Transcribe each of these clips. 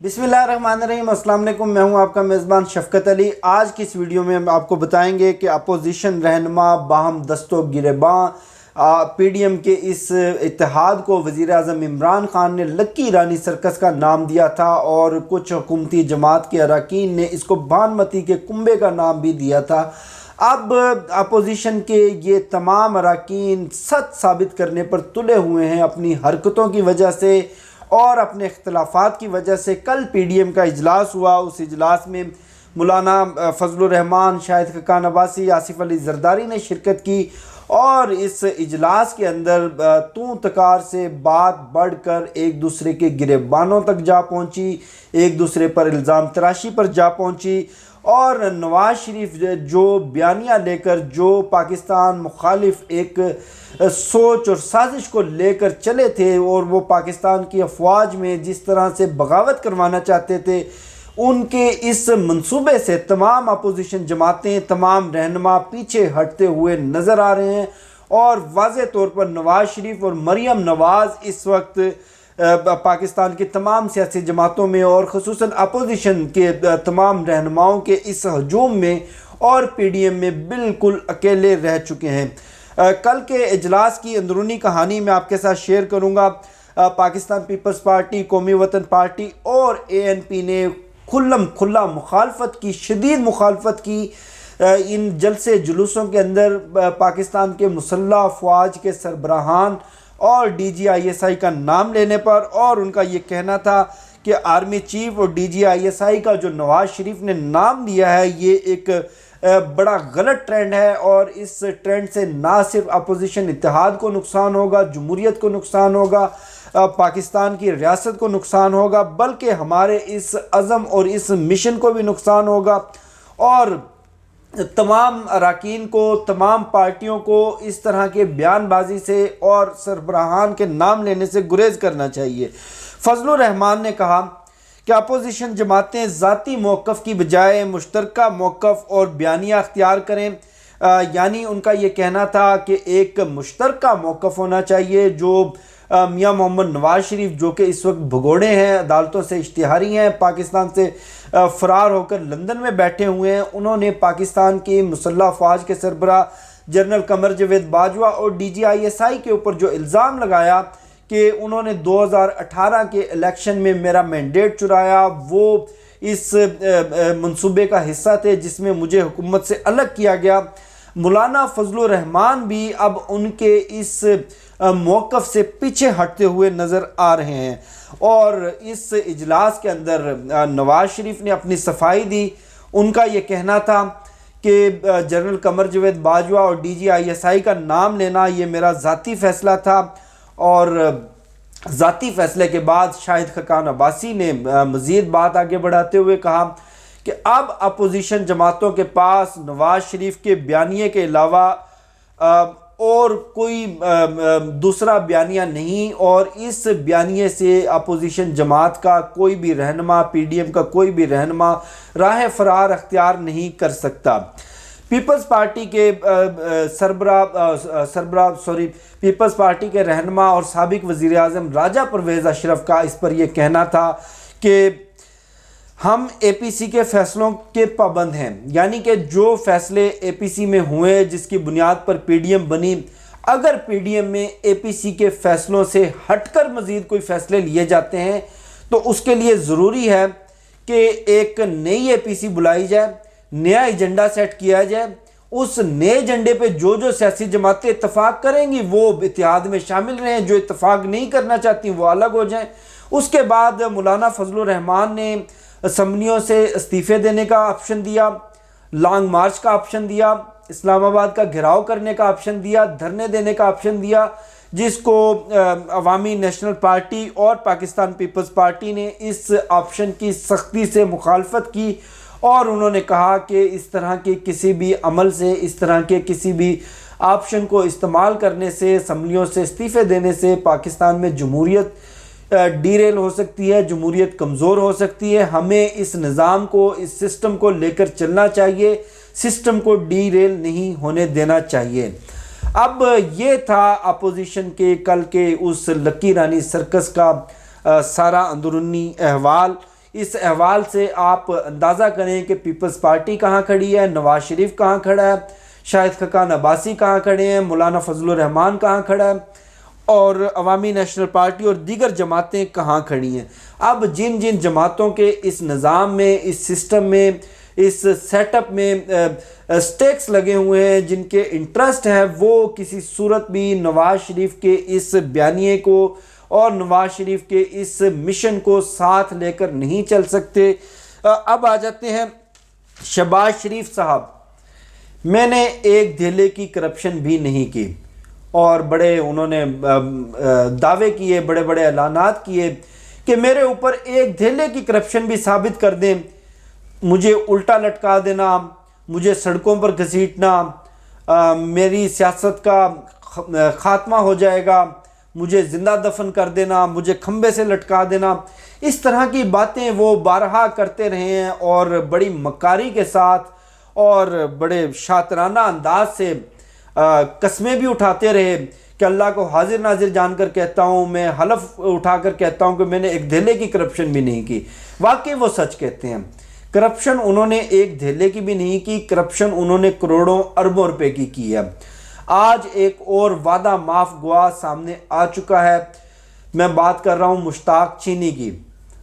बिस्मिल्लाहिर्रहमानिर्रहीम, अस्सलाम वालेकुम। मैं हूं आपका मेज़बान शफ़क़त अली। आज की इस वीडियो में हम आपको बताएंगे कि अपोजिशन रहनुमा बाहम दस्तो गिरेबां PDM के इस इत्तेहाद को वज़ीर आज़म इमरान ख़ान ने लक्की रानी सर्कस का नाम दिया था और कुछ हुकूमती जमात के अरकान ने इसको भानमती के कुंबे का नाम भी दिया था। अब अपोजिशन के ये तमाम अरकान सच साबित करने पर तुले हुए हैं अपनी हरकतों की वजह से और अपने इख्तलाफात की वजह से। कल PDM का इजलास हुआ, उस इजलास में मौलाना फजलुर रहमान, शाहिद खाकान अब्बासी, आसिफ अली जरदारी ने शिरकत की और इस इजलास के अंदर तू तकार से बात बढ़कर एक दूसरे के गिरेबानों तक जा पहुंची, एक दूसरे पर इल्ज़ाम तराशी पर जा पहुंची और नवाज शरीफ जो बयानिया लेकर जो पाकिस्तान मुखालिफ एक सोच और साजिश को लेकर चले थे और वो पाकिस्तान की अफवाज में जिस तरह से बगावत करवाना चाहते थे, उनके इस मंसूबे से तमाम अपोजिशन जमातें, तमाम रहनुमा पीछे हटते हुए नज़र आ रहे हैं और वाज़ेह तौर पर नवाज शरीफ और मरियम नवाज़ इस वक्त पाकिस्तान की तमाम सियासी जमातों में और ख़ुसूसन अपोजिशन के तमाम रहनुमाओं के इस हजूम में और PDM में बिल्कुल अकेले रह चुके हैं। कल के इजलास की अंदरूनी कहानी मैं आपके साथ शेयर करूँगा। पाकिस्तान पीपल्स पार्टी, कौमी वतन पार्टी और ANP ने खुल्ला मुखालफत की, शदीद मुखालफत की इन जलसे जुलूसों के अंदर पाकिस्तान के मुसल्लह अफवाज के सरबराहान और DGISI का नाम लेने पर। और उनका ये कहना था कि आर्मी चीफ और DGISI का जो नवाज शरीफ ने नाम दिया है ये एक बड़ा गलत ट्रेंड है और इस ट्रेंड से ना सिर्फ अपोजिशन इत्तेहाद को नुकसान होगा, जमहूरियत को नुकसान होगा, पाकिस्तान की रियासत को नुकसान होगा, बल्कि हमारे इस अज़म और इस मिशन को भी नुकसान होगा। और तमाम अरकान को, तमाम पार्टियों को इस तरह के बयानबाजी से और सरबराहान के नाम लेने से गुरेज करना चाहिए। फजलुर रहमान ने कहा कि अपोजिशन जमातें ज़ाती मौक़िफ़ की बजाय मुश्तरका मौक़िफ़ और बयानिया अख्तियार करें। यानी उनका ये कहना था कि एक मुश्तरका मौक़िफ़ होना चाहिए। जो मियाँ मोहम्मद नवाज शरीफ जो कि इस वक्त भगोड़े हैं, अदालतों से इश्तिहारी हैं, पाकिस्तान से फ़रार होकर लंदन में बैठे हुए हैं, उन्होंने पाकिस्तान की मुसल्लह अफवाज के सरबराह जनरल कमर जावेद बाजवा और DGISI के ऊपर जो इल्ज़ाम लगाया कि उन्होंने 2018 के इलेक्शन में मेरा मैंडेट चुराया, वो इस मंसूबे का हिस्सा थे जिसमें मुझे हुकूमत से अलग किया गया। मौलाना फजलुर रहमान भी अब उनके इस मौक़िफ़ से पीछे हटते हुए नज़र आ रहे हैं और इस इजलास के अंदर नवाज शरीफ ने अपनी सफाई दी। उनका ये कहना था कि जनरल कमर जावेद बाजवा और DGISI का नाम लेना ये मेरा ज़ाती फ़ैसला था और ज़ाती फ़ैसले के बाद शाहिद खाकान अब्बासी ने मज़ीद बात आगे बढ़ाते हुए कहा कि अब अपोजिशन जमातों के पास नवाज शरीफ के बयानिए के अलावा और कोई दूसरा बयानिया नहीं और इस बयानिए से अपोजिशन जमात का कोई भी रहनुमा, PDM का कोई भी रहनुमा राह फरार अख्तियार नहीं कर सकता। पीपल्स पार्टी के पीपल्स पार्टी के रहनुमा और साबिक वज़ीर आज़म राजा परवेज़ अशरफ का इस पर यह कहना था कि हम APC के फ़ैसलों के पाबंद हैं। यानी कि जो फ़ैसले APC में हुए, जिसकी बुनियाद पर PDM बनी, अगर PDM में APC के फ़ैसलों से हटकर मज़ीद कोई फ़ैसले लिए जाते हैं तो उसके लिए ज़रूरी है कि एक नई APC बुलाई जाए, नया एजेंडा सेट किया जाए। उस नए एजेंडे पे जो जो सियासी जमातें इत्तफाक करेंगी वो इत्तेहाद में शामिल रहें, जो इत्तफाक नहीं करना चाहती वो अलग हो जाएं। उसके बाद मौलाना फजलुर रहमान ने असम्बलियों से इस्तीफ़े देने का ऑप्शन दिया, लॉन्ग मार्च का ऑप्शन दिया, इस्लामाबाद का घेराव करने का ऑप्शन दिया, धरने देने का ऑप्शन दिया, जिसको अवामी नेशनल पार्टी और पाकिस्तान पीपल्स पार्टी ने इस ऑप्शन की सख्ती से मुखालफत की और उन्होंने कहा कि इस तरह के किसी भी अमल से, इस तरह के किसी भी ऑप्शन को इस्तेमाल करने से, असम्बलियों से इस्तीफ़े देने से पाकिस्तान में जमहूरियत डीरेल हो सकती है, जमहूरियत कमज़ोर हो सकती है। हमें इस निज़ाम को, इस सिस्टम को लेकर चलना चाहिए, सिस्टम को डीरेल नहीं होने देना चाहिए। अब ये था अपोजिशन के कल के उस लक्की रानी सर्कस का सारा अंदरूनी अहवाल। इस अहवाल से आप अंदाज़ा करें कि पीपल्स पार्टी कहाँ खड़ी है, नवाज शरीफ कहाँ खड़ा है, शाहिद खकान अब्बासी कहाँ खड़े हैं, मौलाना फजलुर रहमान कहाँ खड़ा है और अवामी नेशनल पार्टी और दीगर जमातें कहाँ खड़ी हैं। अब जिन जिन जमातों के इस निज़ाम में, इस सिस्टम में, इस सेटअप में स्टेक्स लगे हुए हैं, जिनके इंटरेस्ट हैं, वो किसी सूरत भी नवाज शरीफ के इस बयानिए को और नवाज शरीफ के इस मिशन को साथ लेकर नहीं चल सकते। अब आ जाते हैं शहबाज शरीफ साहब। मैंने एक धेले की करप्शन भी नहीं की और बड़े उन्होंने दावे किए, बड़े बड़े ऐलानात किए कि मेरे ऊपर एक धेले की करप्शन भी साबित कर दें, मुझे उल्टा लटका देना, मुझे सड़कों पर घसीटना, मेरी सियासत का खात्मा हो जाएगा, मुझे ज़िंदा दफन कर देना, मुझे खंबे से लटका देना, इस तरह की बातें वो बारहा करते रहे हैं और बड़ी मक्कारी के साथ और बड़े शातराना अंदाज से कस्में भी उठाते रहे कि अल्लाह को हाजिर नाजिर जानकर कहता हूँ, मैं हलफ उठाकर कहता हूँ कि मैंने एक धेले की करप्शन भी नहीं की। वाकई वो सच कहते हैं, करप्शन उन्होंने एक धेले की भी नहीं की, करप्शन उन्होंने करोड़ों अरबों रुपए की है। आज एक और वादा माफ गुआ सामने आ चुका है। मैं बात कर रहा हूँ मुश्ताक चीनी की।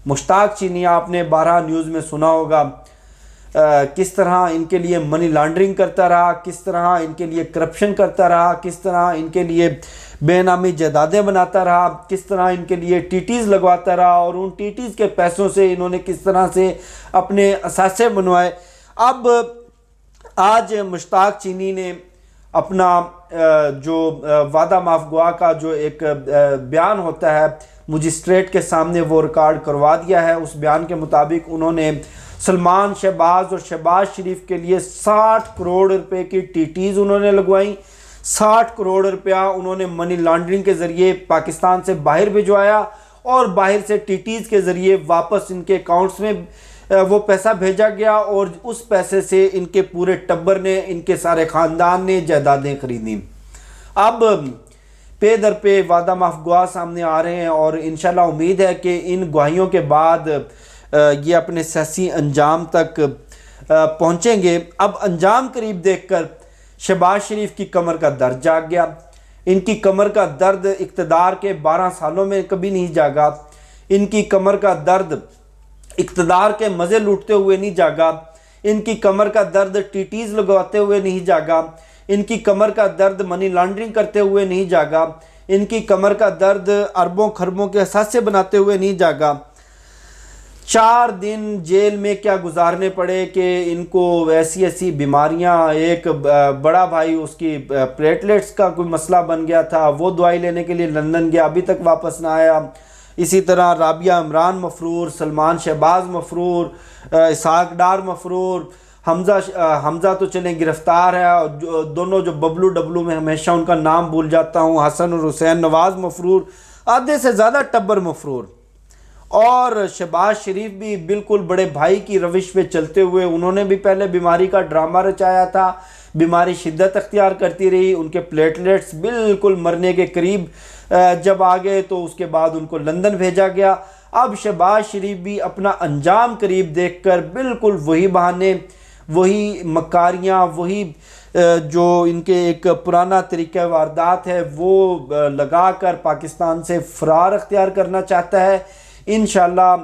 मुश्ताक चीनी आपने 12 न्यूज़ में सुना होगा, किस तरह इनके लिए मनी लॉन्ड्रिंग करता रहा, किस तरह इनके लिए करप्शन करता रहा, किस तरह इनके लिए बेनामी जायदादें बनाता रहा, किस तरह इनके लिए टीटीज़ लगवाता रहा और उन टीटीज़ के पैसों से इन्होंने किस तरह से अपने असासे बनवाए। अब आज मुश्ताक चीनी ने अपना जो वादा माफ गुआ का जो एक बयान होता है मजिस्ट्रेट के सामने वो रिकॉर्ड करवा दिया है। उस बयान के मुताबिक उन्होंने सलमान, शहबाज और शहबाज शरीफ के लिए 60 करोड़ रुपए की टीटीज़ उन्होंने लगवाई। 60 करोड़ रुपया उन्होंने मनी लॉन्ड्रिंग के ज़रिए पाकिस्तान से बाहर भिजवाया और बाहर से टीटीज़ के ज़रिए वापस इनके अकाउंट्स में वो पैसा भेजा गया और उस पैसे से इनके पूरे टब्बर ने, इनके सारे ख़ानदान ने जायदादें खरीदी। अब पे दर पे वादा माफ गुआ सामने आ रहे हैं और इंशाल्लाह उम्मीद है कि इन गुआहियों के बाद ये अपने सियासी अंजाम तक पहुँचेंगे। अब अंजाम करीब देखकर शहबाज शरीफ की कमर का दर्द जाग गया। इनकी कमर का दर्द इक़्तिदार के 12 सालों में कभी नहीं जागा। इनकी कमर का दर्द इक़्तिदार के मज़े लूटते हुए नहीं जागा। इनकी कमर का दर्द टीटीज़ लगवाते हुए नहीं जागा। इनकी कमर का दर्द मनी लॉन्ड्रिंग करते हुए नहीं जागा। इनकी कमर का दर्द अरबों खरबों के असासे बनाते हुए नहीं जागा। 4 दिन जेल में क्या गुजारने पड़े कि इनको ऐसी ऐसी बीमारियां, एक बड़ा भाई उसकी प्लेटलेट्स का कोई मसला बन गया था, वो दवाई लेने के लिए लंदन गया, अभी तक वापस ना आया। इसी तरह राबिया इमरान मफरूर, सलमान शहबाज मफरूर, इसहाक डार मफरूर, हमज़ा तो चले गिरफ़्तार है और दोनों जो बबलू डब्लू में हमेशा उनका नाम भूल जाता हूँ, हसन और हुसैन, नवाज़ मफरूर, आधे से ज़्यादा टब्बर मफरूर। और शहबाज शरीफ भी बिल्कुल बड़े भाई की रविश पे चलते हुए उन्होंने भी पहले बीमारी का ड्रामा रचाया था। बीमारी शिद्दत अख्तियार करती रही, उनके प्लेटलेट्स बिल्कुल मरने के करीब जब आ गए तो उसके बाद उनको लंदन भेजा गया। अब शहबाज शरीफ भी अपना अंजाम करीब देखकर बिल्कुल वही बहाने, वही मकारियाँ, वही जो इनके एक पुराना तरीक़ा वारदात है वो लगाकर पाकिस्तान से फ़रार अख्तियार करना चाहता है। इंशाल्लाह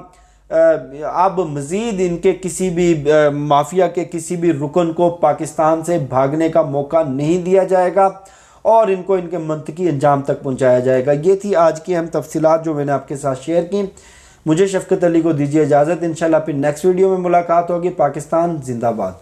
अब मज़ीद इनके किसी भी माफिया के किसी भी रुकन को पाकिस्तान से भागने का मौका नहीं दिया जाएगा और इनको इनके मंतकी अंजाम तक पहुंचाया जाएगा। ये थी आज की अहम तफसीलात जो मैंने आपके साथ शेयर की। मुझे शफ़क़त अली को दीजिए इजाज़त। इंशाल्लाह फिर नेक्स्ट वीडियो में मुलाकात होगी। पाकिस्तान जिंदाबाद।